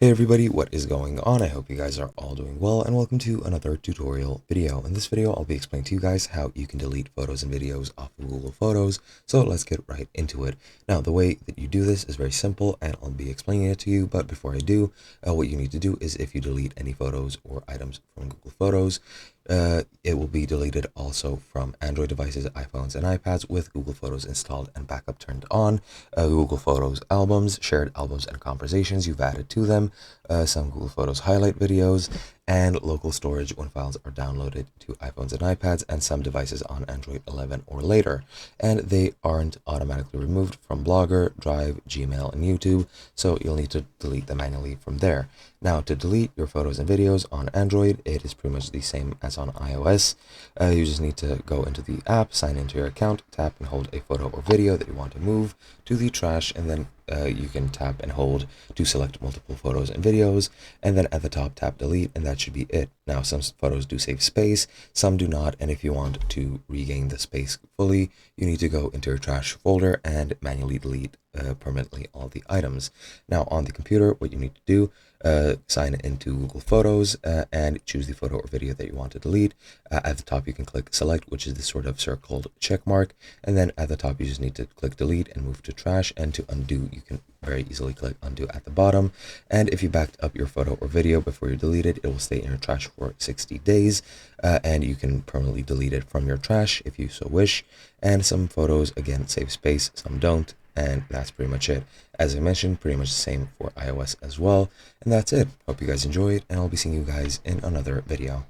Hey everybody, what is going on? I hope you guys are all doing well, and welcome to another tutorial video. In this video, I'll be explaining to you guys how you can delete photos and videos off of Google Photos. So let's get right into it. Now, the way that you do this is very simple, and I'll be explaining it to you. But before I do, what you need to do is if you delete any photos or items from Google Photos, it will be deleted also from Android devices, iPhones, and iPads with Google Photos installed and backup turned on. Google Photos albums, shared albums, and conversations you've added to them, some Google Photos highlight videos, and local storage when files are downloaded to iPhones and iPads and some devices on Android 11 or later. And they aren't automatically removed from Blogger, Drive, Gmail, and YouTube, so you'll need to delete them manually from there. Now, to delete your photos and videos on Android, it is pretty much the same as on iOS. You just need to go into the app, sign into your account, tap and hold a photo or video that you want to move to the trash, and then you can tap and hold to select multiple photos and videos, and then at the top tap delete, and that should be it. Now, some photos do save space, some do not, and if you want to regain the space fully, you need to go into your trash folder and manually delete permanently all the items. Now, on the computer, what you need to do, sign into Google Photos and choose the photo or video that you want to delete. At the top, you can click select, which is the sort of circled check mark, and then at the top, you just need to click delete and move to trash. And to undo, you can very easily click undo at the bottom. And if you backed up your photo or video before you delete it, it will stay in your trash for 60 days, and you can permanently delete it from your trash if you so wish. And some photos, again, save space, some don't. And that's pretty much it. As I mentioned, pretty much the same for iOS as well. And that's it. Hope you guys enjoyed, and I'll be seeing you guys in another video.